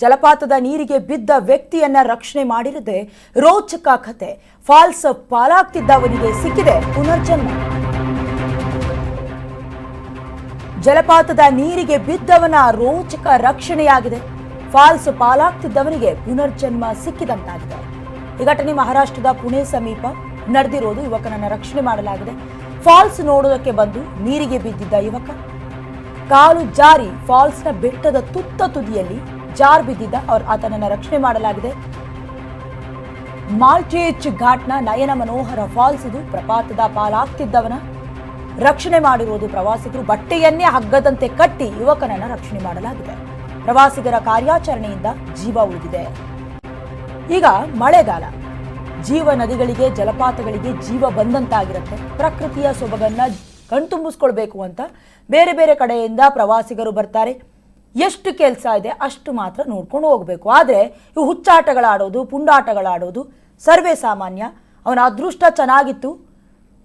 ಜಲಪಾತದ ನೀರಿಗೆ ಬಿದ್ದ ವ್ಯಕ್ತಿಯನ್ನ ರಕ್ಷಣೆ ಮಾಡಿರದೆ ರೋಚಕ ಕಥೆ. ಫಾಲ್ಸ್ ಪಾಲಾಗ್ತಿದ್ದವನಿಗೆ ಸಿಕ್ಕಿದೆ ಪುನರ್ಜನ್ಮ. ಜಲಪಾತದ ನೀರಿಗೆ ಬಿದ್ದವನ ರೋಚಕ ರಕ್ಷಣೆಯಾಗಿದೆ. ಫಾಲ್ಸ್ ಪಾಲಾಗ್ತಿದ್ದವನಿಗೆ ಪುನರ್ಜನ್ಮ ಸಿಕ್ಕಿದಂತಾಗಿದೆ. ಈ ಘಟನೆ ಮಹಾರಾಷ್ಟ್ರದ ಪುಣೆ ಸಮೀಪ ನಡೆದಿರೋದು. ಯುವಕನನ್ನ ರಕ್ಷಣೆ ಮಾಡಲಾಗಿದೆ. ಫಾಲ್ಸ್ ನೋಡೋದಕ್ಕೆ ಬಂದು ನೀರಿಗೆ ಬಿದ್ದಿದ್ದ ಯುವಕ ಕಾಲು ಜಾರಿ ಫಾಲ್ಸ್ನ ಬೆಟ್ಟದ ತುತ್ತ ತುದಿಯಲ್ಲಿ ಜಾರ್ ಬಿದ್ದಿದ್ದ. ಆತನನ್ನ ರಕ್ಷಣೆ ಮಾಡಲಾಗಿದೆ. ಮಾಲ್ಟೇಜ್ ಘಾಟ್ನ ನಯನ ಮನೋಹರ ಫಾಲ್ಸ್ ಇದು. ಪ್ರಪಾತದ ಪಾಲಾಗ್ತಿದ್ದವನ ರಕ್ಷಣೆ ಮಾಡಿರುವುದು ಪ್ರವಾಸಿಗರು. ಬಟ್ಟೆಯನ್ನೇ ಹಗ್ಗದಂತೆ ಕಟ್ಟಿ ಯುವಕನನ್ನ ರಕ್ಷಣೆ ಮಾಡಲಾಗಿದೆ. ಪ್ರವಾಸಿಗರ ಕಾರ್ಯಾಚರಣೆಯಿಂದ ಜೀವ ಉಳಿದಿದೆ. ಈಗ ಮಳೆಗಾಲ, ಜೀವ ನದಿಗಳಿಗೆ ಜಲಪಾತಗಳಿಗೆ ಜೀವ ಬಂದಂತಾಗಿರುತ್ತೆ. ಪ್ರಕೃತಿಯ ಸೊಬಗನ್ನ ಕಣ್ತುಂಬಿಸ್ಕೊಳ್ಬೇಕು ಅಂತ ಬೇರೆ ಬೇರೆ ಕಡೆಯಿಂದ ಪ್ರವಾಸಿಗರು ಬರ್ತಾರೆ. ಎಷ್ಟು ಕೆಲಸ ಇದೆ ಅಷ್ಟು ಮಾತ್ರ ನೋಡ್ಕೊಂಡು ಹೋಗಬೇಕು. ಆದರೆ ಇವು ಹುಚ್ಚಾಟಗಳಾಡೋದು, ಪುಂಡಾಟಗಳಾಡೋದು ಸರ್ವೇ ಸಾಮಾನ್ಯ. ಅವನ ಅದೃಷ್ಟ ಚೆನ್ನಾಗಿತ್ತು,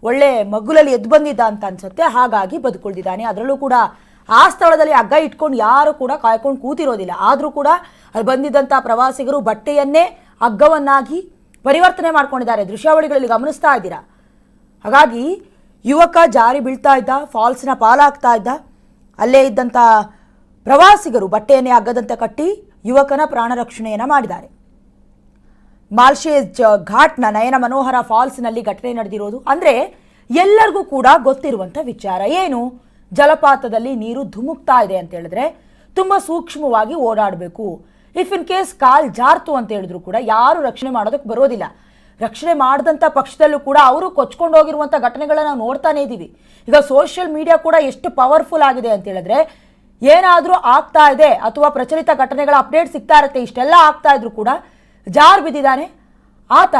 ಒಳ್ಳೆ ಮಗ್ಗುಲಲ್ಲಿ ಎದ್ದು ಬಂದಿದ್ದ ಅಂತ ಅನ್ಸುತ್ತೆ, ಹಾಗಾಗಿ ಬದುಕೊಳ್ದಿದ್ದಾನೆ. ಅದರಲ್ಲೂ ಕೂಡ ಆ ಸ್ಥಳದಲ್ಲಿ ಹಗ್ಗ ಇಟ್ಕೊಂಡು ಯಾರು ಕೂಡ ಕಾಯ್ಕೊಂಡು ಕೂತಿರೋದಿಲ್ಲ. ಆದರೂ ಕೂಡ ಅಲ್ಲಿ ಬಂದಿದ್ದಂಥ ಪ್ರವಾಸಿಗರು ಬಟ್ಟೆಯನ್ನೇ ಹಗ್ಗವನ್ನಾಗಿ ಪರಿವರ್ತನೆ ಮಾಡ್ಕೊಂಡಿದ್ದಾರೆ. ದೃಶ್ಯಾವಳಿಗಳಲ್ಲಿ ಗಮನಿಸ್ತಾ ಇದ್ದೀರಾ. ಹಾಗಾಗಿ ಯುವಕ ಜಾರಿ ಬೀಳ್ತಾ ಇದ್ದ, ಫಾಲ್ಸ್ನ ಪಾಲಾಗ್ತಾ ಇದ್ದ. ಅಲ್ಲೇ ಇದ್ದಂಥ ಪ್ರವಾಸಿಗರು ಬಟ್ಟೆಯನ್ನೇ ಹಗ್ಗದಂತೆ ಕಟ್ಟಿ ಯುವಕನ ಪ್ರಾಣ ರಕ್ಷಣೆಯನ್ನು ಮಾಡಿದ್ದಾರೆ. ಮಾಲ್ಟೇಜ್ ಘಾಟ್ನ ನಯನ ಮನೋಹರ ಫಾಲ್ಸ್ನಲ್ಲಿ ಘಟನೆ ನಡೆದಿರೋದು. ಅಂದರೆ ಎಲ್ಲರಿಗೂ ಕೂಡ ಗೊತ್ತಿರುವಂಥ ವಿಚಾರ ಏನು, ಜಲಪಾತದಲ್ಲಿ ನೀರು ಧುಮುಕ್ತಾ ಇದೆ ಅಂತ ಹೇಳಿದ್ರೆ ತುಂಬ ಸೂಕ್ಷ್ಮವಾಗಿ ಓಡಾಡಬೇಕು. ಇಫ್ ಇನ್ ಕೇಸ್ ಕಾಲ್ ಜಾರ್ತು ಅಂತ ಹೇಳಿದ್ರು ಕೂಡ ಯಾರು ರಕ್ಷಣೆ ಮಾಡೋದಕ್ಕೆ ಬರೋದಿಲ್ಲ. ರಕ್ಷಣೆ ಮಾಡಿದಂಥ ಪಕ್ಷದಲ್ಲೂ ಕೂಡ ಅವರು ಕೊಚ್ಕೊಂಡು ಹೋಗಿರುವಂಥ ಘಟನೆಗಳನ್ನ ನಾವು ನೋಡ್ತಾನೆ ಇದ್ದೀವಿ. ಈಗ ಸೋಷಿಯಲ್ ಮೀಡಿಯಾ ಕೂಡ ಎಷ್ಟು ಪವರ್ಫುಲ್ ಆಗಿದೆ ಅಂತ ಹೇಳಿದ್ರೆ ಏನಾದರೂ ಆಗ್ತಾ ಇದೆ ಅಥವಾ ಪ್ರಚಲಿತ ಘಟನೆಗಳ ಅಪ್ಡೇಟ್ ಸಿಗ್ತಾ ಇರುತ್ತೆ. ಇಷ್ಟೆಲ್ಲ ಆಗ್ತಾ ಇದ್ರು ಕೂಡ ಜಾರ್ ಬಿದ್ದಿದ್ದಾನೆ. ಆತ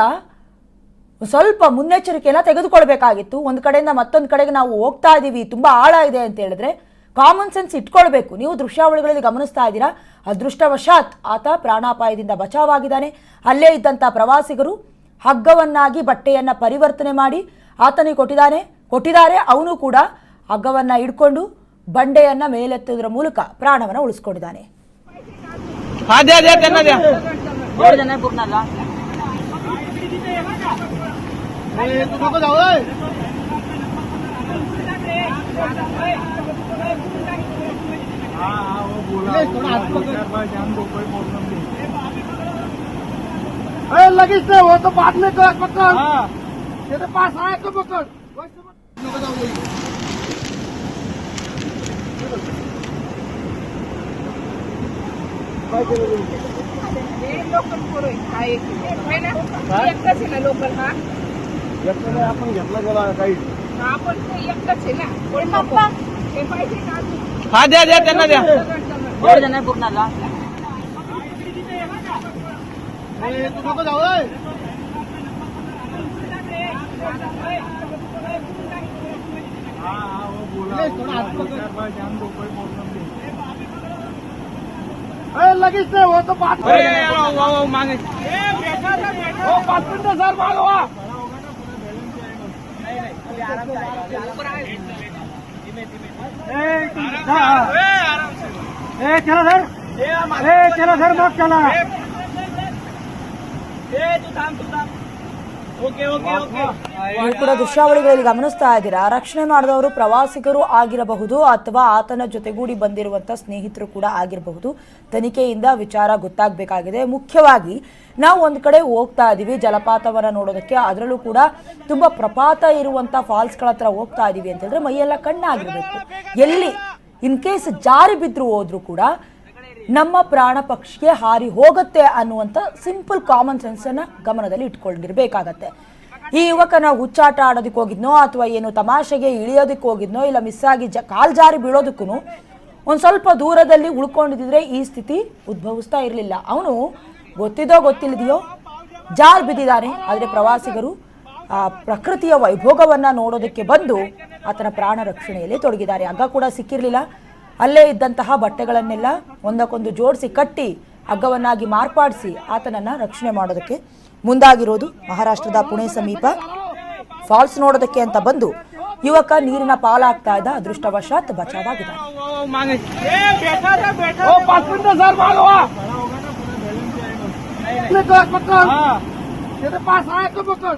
ಸ್ವಲ್ಪ ಮುನ್ನೆಚ್ಚರಿಕೆಯನ್ನು ತೆಗೆದುಕೊಳ್ಬೇಕಾಗಿತ್ತು. ಒಂದು ಕಡೆಯಿಂದ ಮತ್ತೊಂದು ಕಡೆಗೆ ನಾವು ಹೋಗ್ತಾ ಇದ್ದೀವಿ, ತುಂಬ ಆಳ ಇದೆ ಅಂತ ಹೇಳಿದ್ರೆ ಕಾಮನ್ ಸೆನ್ಸ್ ಇಟ್ಕೊಳ್ಬೇಕು. ನೀವು ದೃಶ್ಯಾವಳಿಗಳಲ್ಲಿ ಗಮನಿಸ್ತಾ ಇದ್ದೀರಾ. ಅದೃಷ್ಟವಶಾತ್ ಆತ ಪ್ರಾಣಾಪಾಯದಿಂದ ಬಚಾವಾಗಿದ್ದಾನೆ. ಅಲ್ಲೇ ಇದ್ದಂಥ ಪ್ರವಾಸಿಗರು ಹಗ್ಗವನ್ನಾಗಿ ಬಟ್ಟೆಯನ್ನು ಪರಿವರ್ತನೆ ಮಾಡಿ ಆತನಿಗೆ ಕೊಟ್ಟಿದ್ದಾರೆ. ಅವನು ಕೂಡ ಹಗ್ಗವನ್ನು ಹಿಡ್ಕೊಂಡು ಬಂಡೆಯನ್ನು ಮೇಲೆತ್ತುವುದರ ಮೂಲಕ ಪ್ರಾಣವನ್ನು ಉಳಿಸ್ಕೊಂಡಿದ್ದಾನೆ. लगेच नाही हो तो बात नाही कर पकड तेरे पास आए तो पकड लोकल पोरं काय आहे ना एकटाच आहे ना लोकल. हा आपण घेतला गेला काही आपण एकटाच आहे ना. कोण पप्पा हे पाहिजे का? हा द्या द्या त्यांना द्या. पूर्णाला तू नको जाऊ लगेच नाही हो तो बात मागे 5 मिनिटं सर मागवा. चला सर मग चला. ನೀವು ಕೂಡ ದೃಶ್ಯಾವಳಿಗಳಲ್ಲಿ ಗಮನಿಸ್ತಾ ಇದ್ದೀರಾ. ರಕ್ಷಣೆ ಮಾಡಿದವರು ಪ್ರವಾಸಿಗರು ಆಗಿರಬಹುದು ಅಥವಾ ಆತನ ಜೊತೆಗೂಡಿ ಬಂದಿರುವಂಥ ಸ್ನೇಹಿತರು ಕೂಡ ಆಗಿರಬಹುದು. ತನಿಖೆಯಿಂದ ವಿಚಾರ ಗೊತ್ತಾಗಬೇಕಾಗಿದೆ. ಮುಖ್ಯವಾಗಿ ನಾವು ಒಂದು ಕಡೆ ಹೋಗ್ತಾ ಇದ್ದೀವಿ ಜಲಪಾತವನ್ನು ನೋಡೋದಕ್ಕೆ, ಅದರಲ್ಲೂ ಕೂಡ ತುಂಬ ಪ್ರಪಾತ ಇರುವಂಥ ಫಾಲ್ಸ್ಗಳ ಹತ್ರ ಹೋಗ್ತಾ ಇದ್ದೀವಿ ಅಂತ ಹೇಳಿದ್ರೆ ಮೈಯೆಲ್ಲ ಕಣ್ಣಾಗಿರಬೇಕು. ಎಲ್ಲಿ ಇನ್ ಕೇಸ್ ಜಾರಿ ಬಿದ್ದರೂ ಹೋದ್ರೂ ಕೂಡ ನಮ್ಮ ಪ್ರಾಣ ಪಕ್ಷಿಗೆ ಹಾರಿ ಹೋಗುತ್ತೆ ಅನ್ನುವಂಥ ಸಿಂಪಲ್ ಕಾಮನ್ ಸೆನ್ಸನ್ನು ಗಮನದಲ್ಲಿ ಇಟ್ಕೊಂಡಿರ್ಬೇಕಾಗತ್ತೆ. ಈ ಯುವಕನ ಹುಚ್ಚಾಟ ಆಡೋದಕ್ಕೆ ಹೋಗಿದ್ನೋ ಅಥವಾ ಏನು ತಮಾಷೆಗೆ ಇಳಿಯೋದಕ್ಕೆ ಹೋಗಿದ್ನೋ ಇಲ್ಲ ಮಿಸ್ ಆಗಿ ಕಾಲ್ ಜಾರಿ ಬೀಳೋದಕ್ಕೂ ಒಂದು ಸ್ವಲ್ಪ ದೂರದಲ್ಲಿ ಉಳ್ಕೊಂಡಿದ್ರೆ ಈ ಸ್ಥಿತಿ ಉದ್ಭವಿಸ್ತಾ ಇರಲಿಲ್ಲ. ಅವನು ಗೊತ್ತಿದೋ ಗೊತ್ತಿಲ್ಲದೆಯೋ ಜಾರ್ ಬಿದ್ದಿದ್ದಾನೆ. ಆದರೆ ಪ್ರವಾಸಿಗರು ಆ ಪ್ರಕೃತಿಯ ವೈಭೋಗವನ್ನು ನೋಡೋದಕ್ಕೆ ಬಂದು ಆತನ ಪ್ರಾಣ ರಕ್ಷಣೆಯಲ್ಲಿ ತೊಡಗಿದ್ದಾರೆ. ಹಗ್ಗ ಕೂಡ ಸಿಕ್ಕಿರಲಿಲ್ಲ. ಅಲ್ಲೇ ಇದ್ದಂತಹ ಬಟ್ಟೆಗಳನ್ನೆಲ್ಲ ಒಂದಕ್ಕೊಂದು ಜೋಡಿಸಿ ಕಟ್ಟಿ ಹಗ್ಗವನ್ನಾಗಿ ಮಾರ್ಪಾಡಿಸಿ ಆತನನ್ನು ರಕ್ಷಣೆ ಮಾಡೋದಕ್ಕೆ ಮುಂದಾಗಿರೋದು. ಮಹಾರಾಷ್ಟ್ರದ ಪುಣೆ ಸಮೀಪ ಫಾಲ್ಸ್ ನೋಡೋದಕ್ಕೆ ಅಂತ ಬಂದು ಯುವಕ ನೀರಿನ ಪಾಲಾಗ್ತಾ ಇದ್ದ. ಅದೃಷ್ಟವಶಾತ್ ಬಚಾವಾಗಿದ್ದಾನೆ. पकड़ हा तेरे पास आए तो पकड़